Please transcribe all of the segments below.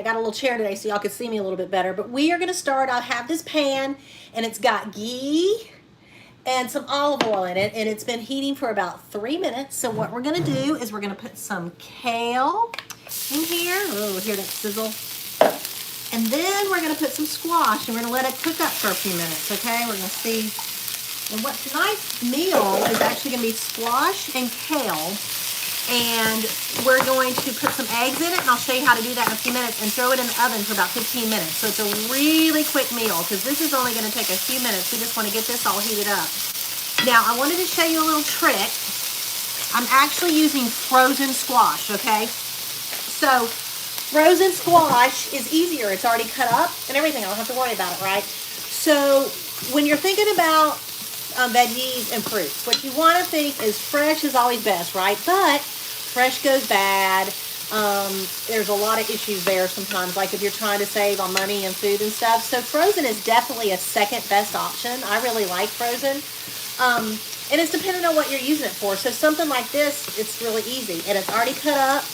I got a little chair today so y'all could see me a little bit better. But we are going to start. I have this pan and it's got ghee and some olive oil in it, and it's been heating for about 3 minutes. So what we're going to do is we're going to put some kale in here. Oh, hear that sizzle. And then we're going to put some squash and we're going to let it cook up for a few minutes, okay? We're going to see. And what tonight's meal is actually going to be squash and kale. And we're going to put some eggs in it, and I'll show you how to do that in a few minutes, and throw it in the oven for about 15 minutes. So it's a really quick meal because this is only going to take a few minutes. We just want to get this all heated up. Now, I wanted to show you a little trick. I'm actually using frozen squash, okay? So frozen squash is easier. It's already cut up and everything. I don't have to worry about it, right? So when you're thinking about veggies and fruits, what you want to think is fresh is always best, right? But fresh goes bad. There's a lot of issues there sometimes, like if you're trying to save on money and food and stuff. So frozen is definitely a second best option. I really like frozen. And it's depending on what you're using it for. So something like this, it's really easy. And it's already cut up,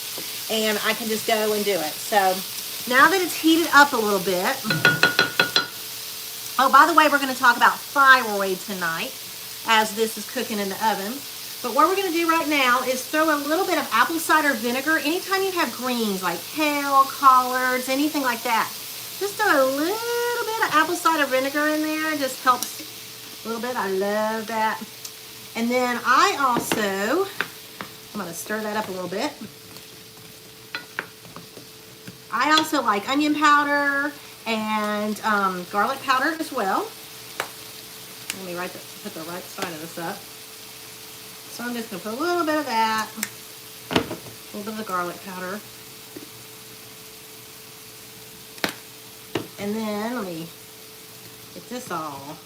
and I can just go and do it. So now that it's heated up a little bit, oh, by the way, we're going to talk about thyroid tonight as this is cooking in the oven. But what we're going to do right now is throw a little bit of apple cider vinegar. Anytime you have greens like kale, collards, anything like that, just throw a little bit of apple cider vinegar in there. It just helps a little bit. I love that. And then I also, I'm going to stir that up a little bit. I also like onion powder and garlic powder as well. Let me put the right side of this up. So I'm just going to put a little bit of that, a little bit of the garlic powder. And then let me get this all.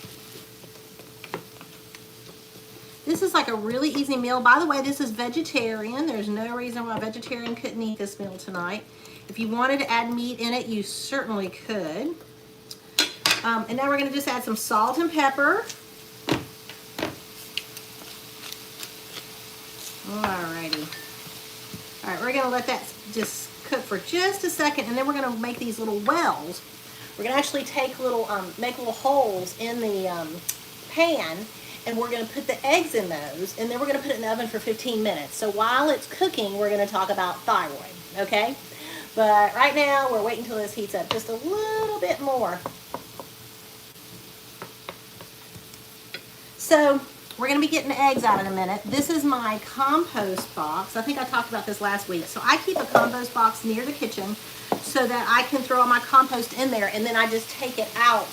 This is like a really easy meal. By the way, this is vegetarian. There's no reason why a vegetarian couldn't eat this meal tonight. If you wanted to add meat in it, you certainly could. And now we're going to just add some salt and pepper. Alrighty. Alright, we're going to let that just cook for just a second, and then we're going to make these little wells. We're going to actually take little, make little holes in the pan, and we're going to put the eggs in those, and then we're going to put it in the oven for 15 minutes. So while it's cooking, we're going to talk about thyroid, okay? But right now, we're waiting until this heats up just a little bit more. So we're going to be getting the eggs out in a minute. This is my compost box. I think I talked about this last week. So I keep a compost box near the kitchen so that I can throw all my compost in there, and then I just take it out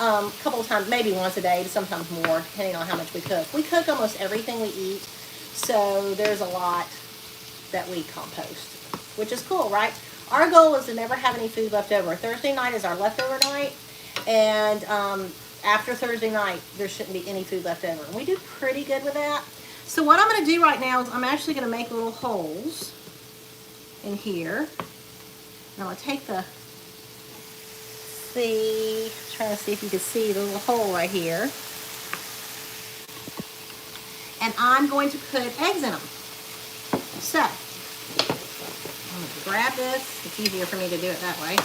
a couple of times, maybe once a day, sometimes more, depending on how much we cook. We cook almost everything we eat, so there's a lot that we compost, which is cool, right? Our goal is to never have any food left over. Thursday night is our leftover night, and after Thursday night, there shouldn't be any food left over. And we do pretty good with that. So what I'm going to do right now is I'm actually going to make little holes in here. And I'm going to take the, trying to see if you can see the little hole right here. And I'm going to put eggs in them. So, I'm going to grab this. It's easier for me to do it that way.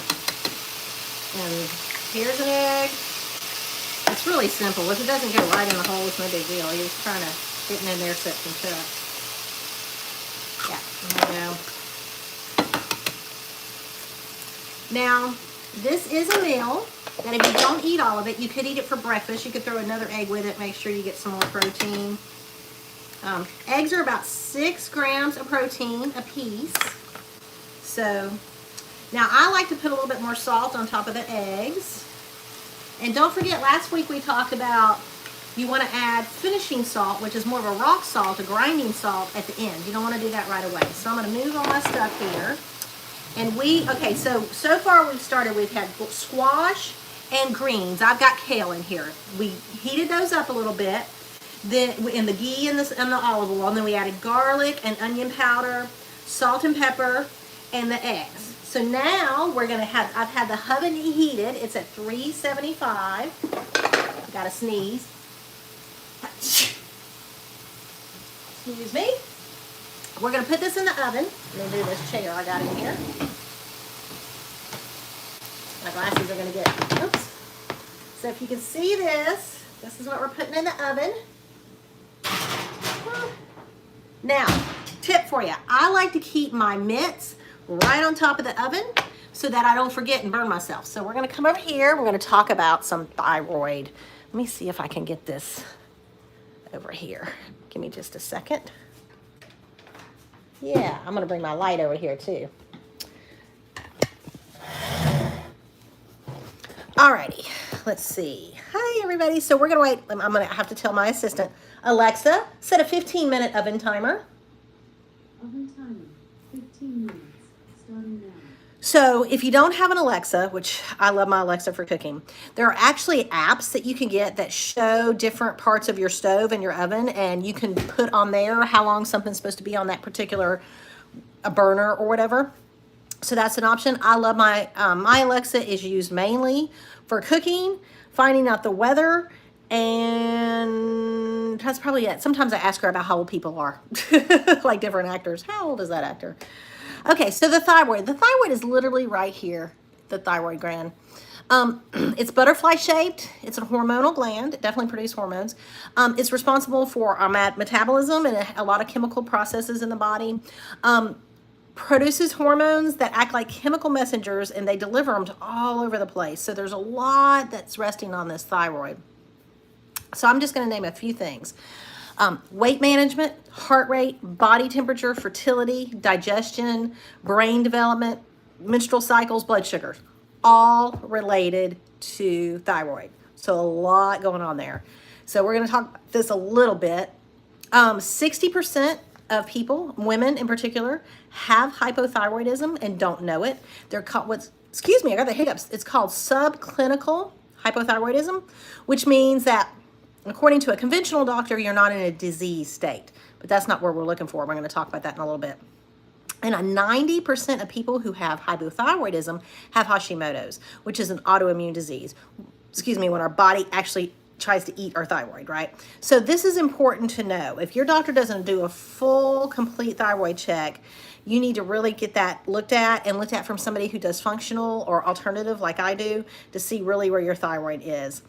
And here's an egg. It's really simple. If it doesn't go right in the hole, it's no big deal. You're just trying to get it in there so it can cook. Yeah, there we go. Now, this is a meal that if you don't eat all of it, you could eat it for breakfast. You could throw another egg with it, make sure you get some more protein. Eggs are about 6 grams of protein a piece. So, now I like to put a little bit more salt on top of the eggs. And don't forget, last week we talked about you want to add finishing salt, which is more of a rock salt, a grinding salt at the end. You don't want to do that right away. So I'm going to move all my stuff here. And okay, so far we've started, we've had squash and greens. I've got kale in here. We heated those up a little bit, then in the ghee and the olive oil, and then we added garlic and onion powder, salt and pepper, and the eggs. So now we're going to have, I've had the oven heated. It's at 375. Got to sneeze. Excuse me. We're going to put this in the oven. Let me do this chair I got in here. glasses are going to get, oops. So if you can see this, this is what we're putting in the oven. Now, tip for you. I like to keep my mitts right on top of the oven so that I don't forget and burn myself. So we're going to come over here. We're going to talk about some thyroid. Let me see if I can get this over here. Give me just a second. Yeah, I'm going to bring my light over here too. Alrighty, let's see. Hi everybody. So we're gonna wait. I'm gonna have to tell my assistant, Alexa, set a 15-minute oven timer. Oven timer, 15 minutes, starting now. So if you don't have an Alexa, which I love my Alexa for cooking, there are actually apps that you can get that show different parts of your stove and your oven, and you can put on there how long something's supposed to be on that particular burner or whatever. So that's an option. I love my Alexa is used mainly for cooking, finding out the weather, and that's probably it. Sometimes I ask her about how old people are, like different actors. How old is that actor? Okay, so the thyroid. The thyroid is literally right here, the thyroid gland. It's butterfly shaped. It's a hormonal gland. It definitely produces hormones. It's responsible for our metabolism and a lot of chemical processes in the body. Produces hormones that act like chemical messengers, and they deliver them to all over the place. So there's a lot that's resting on this thyroid. So I'm just going to name a few things. Weight management, heart rate, body temperature, fertility, digestion, brain development, menstrual cycles, blood sugar, all related to thyroid. So a lot going on there. So we're going to talk about this a little bit. 60% of people, women in particular, have hypothyroidism and don't know it. They're called excuse me, I got the hiccups. It's called subclinical hypothyroidism, which means that according to a conventional doctor, you're not in a disease state. But that's not what we're looking for. We're going to talk about that in a little bit. And 90% of people who have hypothyroidism have Hashimoto's, which is an autoimmune disease. Excuse me, when our body actually tries to eat our thyroid, right? So this is important to know. If your doctor doesn't do a full, complete thyroid check, you need to really get that looked at, and looked at from somebody who does functional or alternative like I do, to see really where your thyroid is.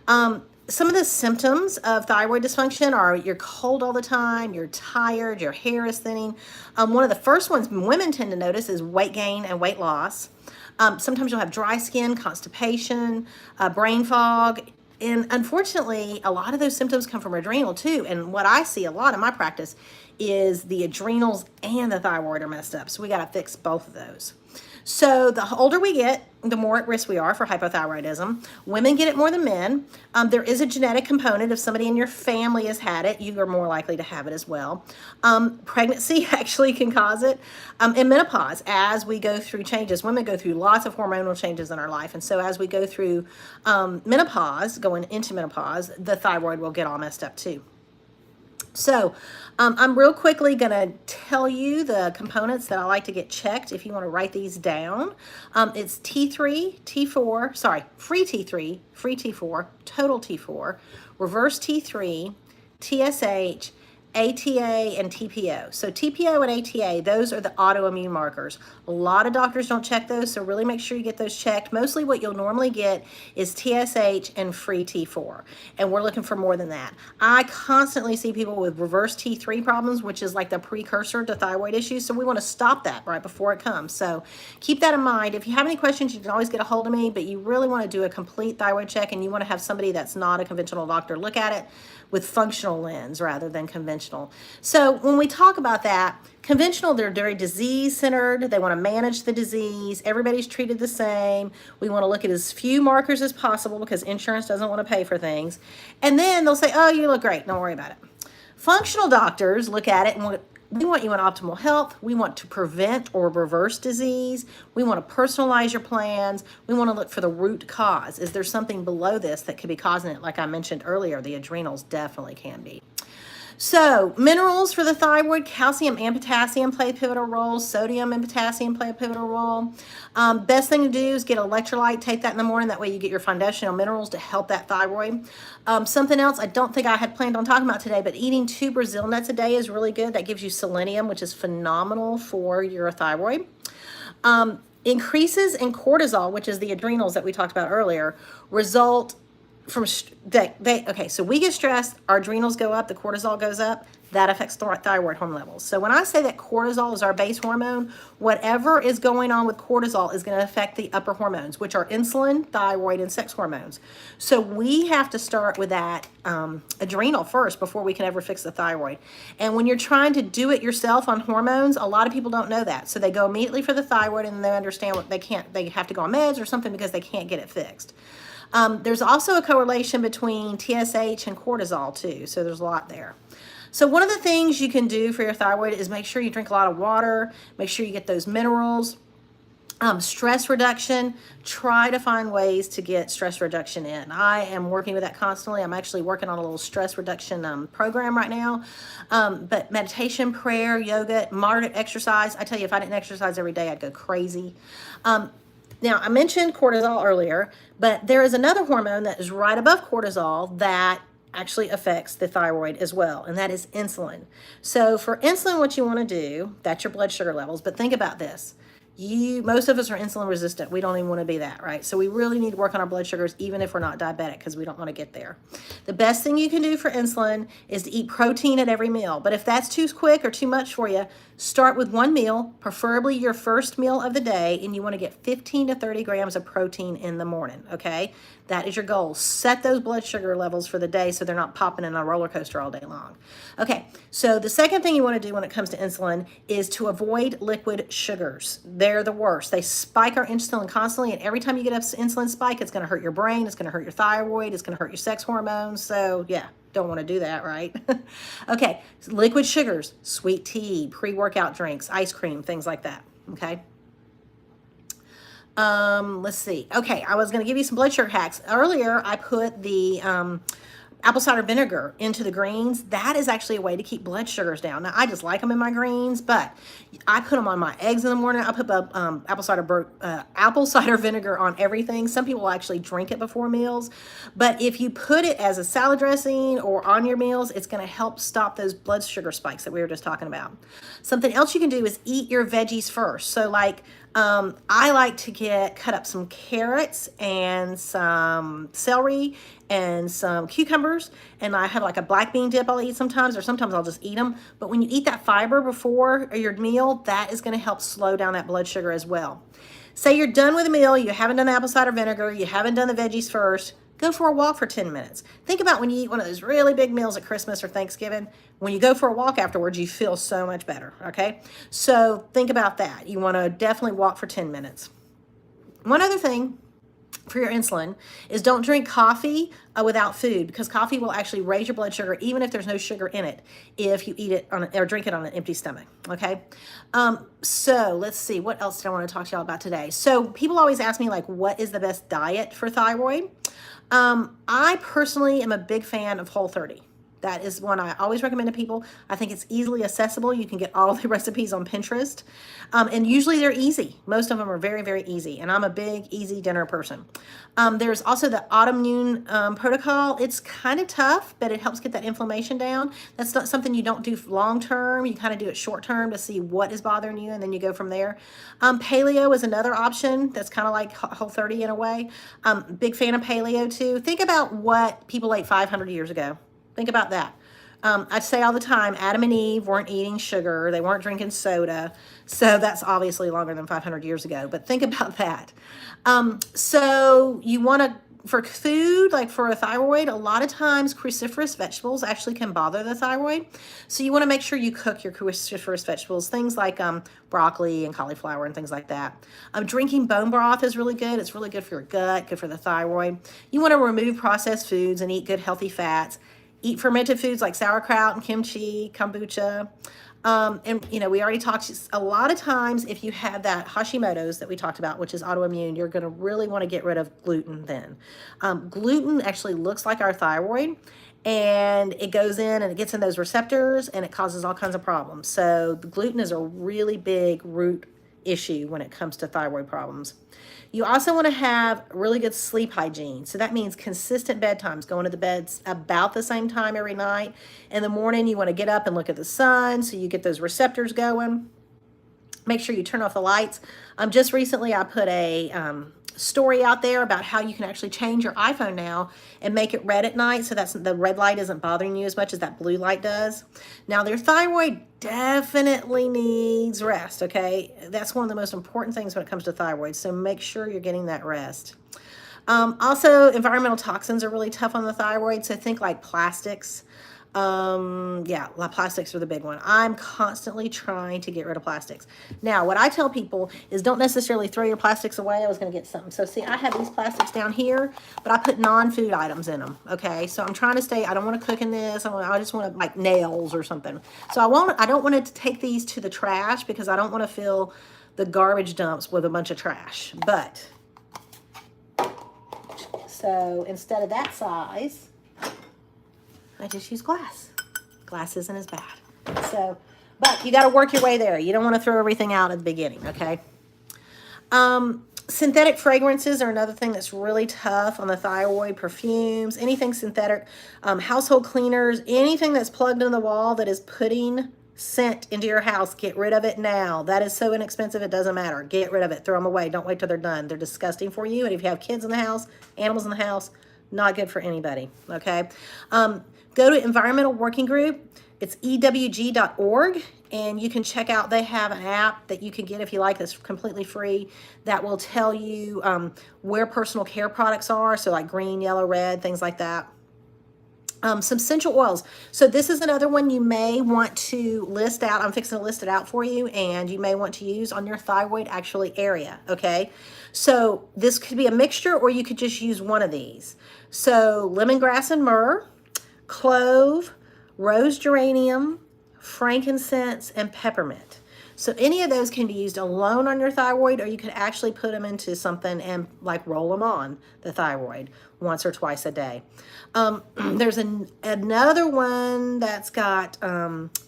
Some of the symptoms of thyroid dysfunction are you're cold all the time, you're tired, your hair is thinning. One of the first ones women tend to notice is weight gain and weight loss. Sometimes you'll have dry skin, constipation, brain fog. And unfortunately, a lot of those symptoms come from adrenal too. And what I see a lot in my practice is the adrenals and the thyroid are messed up. So we got to fix both of those. So the older we get, the more at risk we are for hypothyroidism. Women get it more than men. There is a genetic component. If somebody in your family has had it, you are more likely to have it as well. Pregnancy actually can cause it. And menopause, as we go through changes, women go through lots of hormonal changes in our life. And so as we go through menopause, going into menopause, the thyroid will get all messed up too. So I'm real quickly going to tell you the components that I like to get checked if you want to write these down. It's T3, T4, sorry, free T4, total T4, reverse T3, TSH, ATA, and TPO. So TPO and ATA, those are the autoimmune markers. A lot of doctors don't check those, so really make sure you get those checked. Mostly what you'll normally get is TSH and free T4, and we're looking for more than that. I constantly see people with reverse T3 problems, which is like the precursor to thyroid issues, so we want to stop that right before it comes. So keep that in mind. If you have any questions, you can always get a hold of me, but you really want to do a complete thyroid check, and you want to have somebody that's not a conventional doctor look at it with functional lens rather than conventional. So when we talk about that, conventional, they're very disease-centered. They want to manage the disease. Everybody's treated the same. We want to look at as few markers as possible because insurance doesn't want to pay for things. And then they'll say, oh, you look great. Don't worry about it. Functional doctors look at it and we want you in optimal health. We want to prevent or reverse disease. We want to personalize your plans. We want to look for the root cause. Is there something below this that could be causing it? Like I mentioned earlier, the adrenals definitely can be. So minerals for the thyroid, calcium and potassium play a pivotal role. Sodium and potassium play a pivotal role. Best thing to do is get electrolyte. Take that in the morning. That way you get your foundational minerals to help that thyroid. Something else I don't think I had planned on talking about today, but eating 2 Brazil nuts a day is really good. That gives you selenium, which is phenomenal for your thyroid. Increases in cortisol, which is the adrenals that we talked about earlier, result from okay, so we get stressed, our adrenals go up, the cortisol goes up, that affects thyroid hormone levels. So when I say that cortisol is our base hormone, whatever is going on with cortisol is going to affect the upper hormones, which are insulin, thyroid, and sex hormones. So we have to start with that adrenal first before we can ever fix the thyroid. And when you're trying to do it yourself on hormones, a lot of people don't know that. So they go immediately for the thyroid and they understand what they have to go on meds or something because they can't get it fixed. There's also a correlation between TSH and cortisol too, so there's a lot there. So one of the things you can do for your thyroid is make sure you drink a lot of water, make sure you get those minerals. Stress reduction, try to find ways to get stress reduction in. I am working with that constantly. I'm actually working on a little stress reduction program right now. But meditation, prayer, yoga, moderate exercise. I tell you, if I didn't exercise every day, I'd go crazy. Now, I mentioned cortisol earlier, but there is another hormone that is right above cortisol that actually affects the thyroid as well, and that is insulin. So for insulin, what you want to do, that's your blood sugar levels, but think about this. Most of us are insulin resistant. We don't even want to be that, right? So we really need to work on our blood sugars, even if we're not diabetic, because we don't want to get there. The best thing you can do for insulin is to eat protein at every meal. But if that's too quick or too much for you, start with one meal, preferably your first meal of the day, and you want to get 15 to 30 grams of protein in the morning, okay? That is your goal. Set those blood sugar levels for the day so they're not popping in a roller coaster all day long. Okay, so the second thing you want to do when it comes to insulin is to avoid liquid sugars. They're the worst. They spike our insulin constantly, and every time you get an insulin spike, it's going to hurt your brain, it's going to hurt your thyroid, it's going to hurt your sex hormones. So yeah, don't want to do that, right? Okay, so liquid sugars, sweet tea, pre-workout drinks, ice cream, things like that, okay? Let's see. Okay, I was going to give you some blood sugar hacks. Earlier, I put the apple cider vinegar into the greens. That is actually a way to keep blood sugars down. Now, I just like them in my greens, but I put them on my eggs in the morning. I put apple cider vinegar on everything. Some people actually drink it before meals, but if you put it as a salad dressing or on your meals, it's going to help stop those blood sugar spikes that we were just talking about. Something else you can do is eat your veggies first. So like, I like to cut up some carrots and some celery and some cucumbers, and I have like a black bean dip I'll eat sometimes, or sometimes I'll just eat them. But when you eat that fiber before your meal, that is going to help slow down that blood sugar as well. Say you're done with a meal, you haven't done the apple cider vinegar, you haven't done the veggies first, go for a walk for 10 minutes. Think about when you eat one of those really big meals at Christmas or Thanksgiving. When you go for a walk afterwards, you feel so much better, okay? So think about that. You want to definitely walk for 10 minutes. One other thing for your insulin is don't drink coffee without food, because coffee will actually raise your blood sugar even if there's no sugar in it if you eat it or drink it on an empty stomach, okay? So let's see, what else did I want to talk to y'all about today? So people always ask me, like, what is the best diet for thyroid? I personally am a big fan of Whole30. That is one I always recommend to people. I think it's easily accessible. You can get all the recipes on Pinterest. And usually they're easy. Most of them are very, very easy. And I'm a big, easy dinner person. There's also the autoimmune protocol. It's kind of tough, but it helps get that inflammation down. That's not something you don't do long term. You kind of do it short term to see what is bothering you, and then you go from there. Paleo is another option that's kind of like Whole30 in a way. Big fan of paleo too. Think about what people ate 500 years ago. Think about that. I say all the time, Adam and Eve weren't eating sugar. They weren't drinking soda. So that's obviously longer than 500 years ago. But think about that. So you want to, for food, like for a thyroid, a lot of times cruciferous vegetables actually can bother the thyroid. So you want to make sure you cook your cruciferous vegetables, things like broccoli and cauliflower and things like that. Drinking bone broth is really good. It's really good for your gut, good for the thyroid. You want to remove processed foods and eat good healthy fats. Eat fermented foods like sauerkraut and kimchi, kombucha. And, you know, we already talked, a lot of times if you have that Hashimoto's that we talked about, which is autoimmune, you're going to really want to get rid of gluten then. Gluten actually looks like our thyroid, and it goes in and it gets in those receptors and it causes all kinds of problems. So the gluten is a really big root issue when it comes to thyroid problems. You also want to have really good sleep hygiene. So that means consistent bedtimes, going to the beds about the same time every night. In the morning, you want to get up and look at the sun so you get those receptors going. make sure you turn off the lights. Just recently I put a story out there about how you can actually change your iPhone now and make it red at night, so that's the red light isn't bothering you as much as that blue light does. Now, their thyroid definitely needs rest, okay? That's one of the most important things when it comes to thyroid, so make sure you're getting that rest. Also, environmental toxins are really tough on the thyroid, so think like plastics. Yeah, plastics are the big one. I'm constantly trying to get rid of plastics. Now, what I tell people is don't necessarily throw your plastics away. I was going to get something. So see, I have these plastics down here, but I put non-food items in them. Okay. So I'm trying to stay, I don't want to cook in this. I just want to like nails or something. So I don't want to take these to the trash because I don't want to fill the garbage dumps with a bunch of trash. But so instead of that size, I just use glass. Glass isn't as bad. So, but you got to work your way there. You don't want to throw everything out at the beginning, okay? Synthetic fragrances are another thing that's really tough on the thyroid. Perfumes, anything synthetic, household cleaners, anything that's plugged in the wall that is putting scent into your house, get rid of it now. That is so inexpensive, it doesn't matter. Get rid of it. Throw them away. Don't wait till they're done. They're disgusting for you. And if you have kids in the house, animals in the house, not good for anybody, okay? Go to Environmental Working Group. It's ewg.org, and you can check out, they have an app that you can get if you like, that's completely free, that will tell you where personal care products are, so like green, yellow, red, things like that. Some essential oils. So this is another one you may want to list out. I'm fixing to list it out for you, and you may want to use on your thyroid actually area, okay? So this could be a mixture, or you could just use one of these. So lemongrass and myrrh, clove, rose geranium, frankincense, and peppermint. So any of those can be used alone on your thyroid, or you could actually put them into something and like roll them on the thyroid once or twice a day. There's another one that's got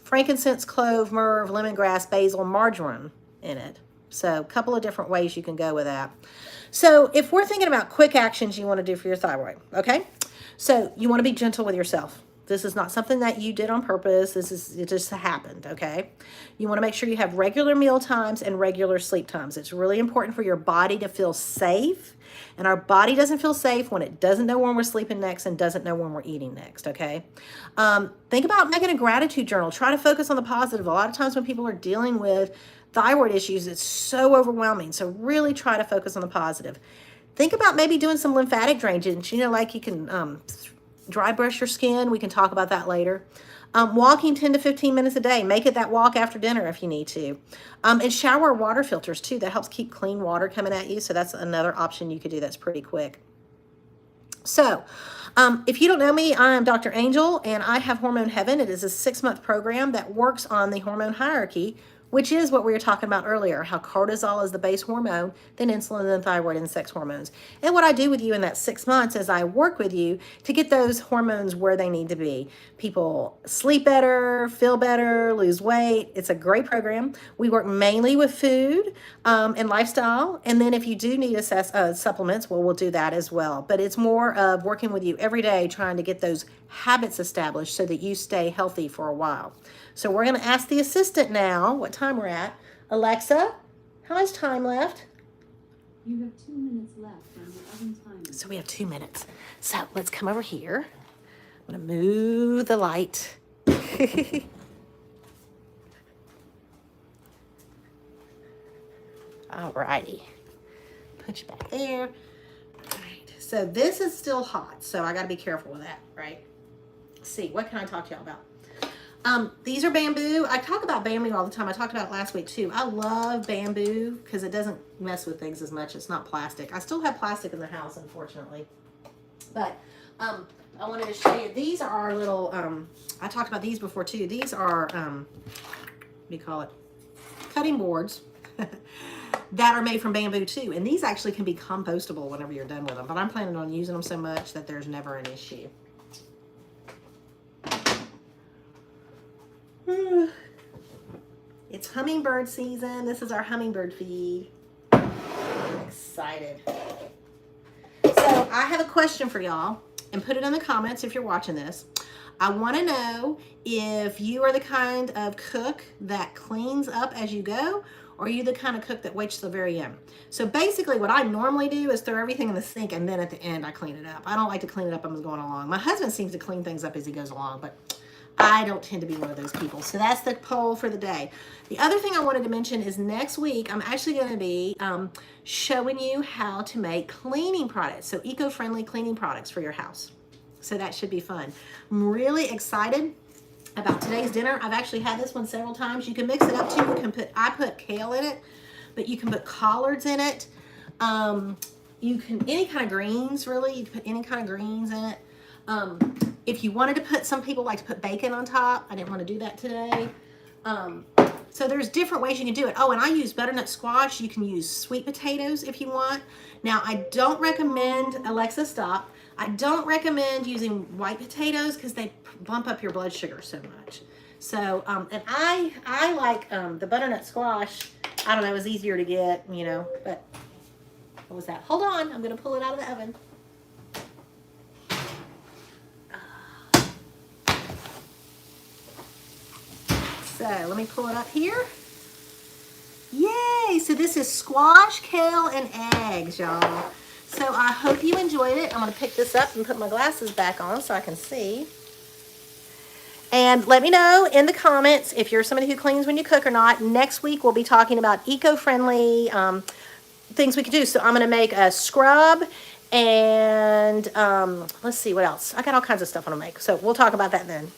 frankincense, clove, myrrh, lemongrass, basil, marjoram in it. So a couple of different ways you can go with that. So if we're thinking about quick actions you want to do for your thyroid, okay? So you want to be gentle with yourself. This is not something that you did on purpose. It just happened, okay? You want to make sure you have regular meal times and regular sleep times. It's really important for your body to feel safe. And our body doesn't feel safe when it doesn't know when we're sleeping next and doesn't know when we're eating next, okay? Think about making a gratitude journal. Try to focus on the positive. A lot of times when people are dealing with thyroid issues, it's so overwhelming. So really try to focus on the positive. Think about maybe doing some lymphatic drainage. You know, like you can dry brush your skin. We can talk about that later. Walking 10 to 15 minutes a day. Make it that walk after dinner if you need to. And shower water filters too. That helps keep clean water coming at you. So that's another option you could do that's pretty quick. So if you don't know me, I'm Dr. Angel, and I have Hormone Heaven. It is a 6-month program that works on the hormone hierarchy, which is what we were talking about earlier, how cortisol is the base hormone, then insulin, then thyroid, and sex hormones. And what I do with you in that 6 months is I work with you to get those hormones where they need to be. People sleep better, feel better, lose weight. It's a great program. We work mainly with food and lifestyle. And then if you do need supplements, well, we'll do that as well. But it's more of working with you every day, trying to get those habits established so that you stay healthy for a while. So we're going to ask the assistant now what time we're at. Alexa, how much time left? You have 2 minutes left on the oven timer. So we have 2 minutes. So let's come over here. I'm going to move the light. All righty. Put you back there. All right. So this is still hot, so I got to be careful with that, right? Let's see, what can I talk to y'all about? These are bamboo. I talk about bamboo all the time. I talked about it last week too. I love bamboo because it doesn't mess with things as much. It's not plastic. I still have plastic in the house, unfortunately. But I wanted to show you. These are our little, I talked about these before too. These are, what do you call it? Cutting boards that are made from bamboo too. And these actually can be compostable whenever you're done with them. But I'm planning on using them so much that there's never an issue. It's hummingbird season. This is our hummingbird feed. I'm excited. So I have a question for y'all, and put it in the comments if you're watching this. I want to know if you are the kind of cook that cleans up as you go, Or are you the kind of cook that waits till the very end? So basically what I normally do is throw everything in the sink and then at the end I clean it up. I don't like to clean it up as I'm going along. My husband seems to clean things up as he goes along, but I don't tend to be one of those people. So that's the poll for the day. The other thing I wanted to mention is next week I'm actually going to be showing you how to make cleaning products. So eco-friendly cleaning products for your house. So that should be fun. I'm really excited about today's dinner. I've actually had this one several times. You can mix it up too. I put kale in it, but you can put collards in it. You can, any kind of greens really. You can put any kind of greens in it. If you wanted to put, some people like to put bacon on top. I didn't want to do that today. So there's different ways you can do it. Oh, and I use butternut squash. You can use sweet potatoes if you want. Now, I don't recommend, Alexa, stop. I don't recommend using white potatoes because they bump up your blood sugar so much. So, and I like the butternut squash. I don't know, it was easier to get, you know, but what was that? Hold on, I'm going to pull it out of the oven. So let me pull it up here. Yay! So this is squash, kale, and eggs, y'all. So I hope you enjoyed it. I'm going to pick this up and put my glasses back on so I can see. And let me know in the comments if you're somebody who cleans when you cook or not. Next week we'll be talking about eco-friendly things we can do. So I'm going to make a scrub and let's see what else. I got all kinds of stuff I want to make. So we'll talk about that then.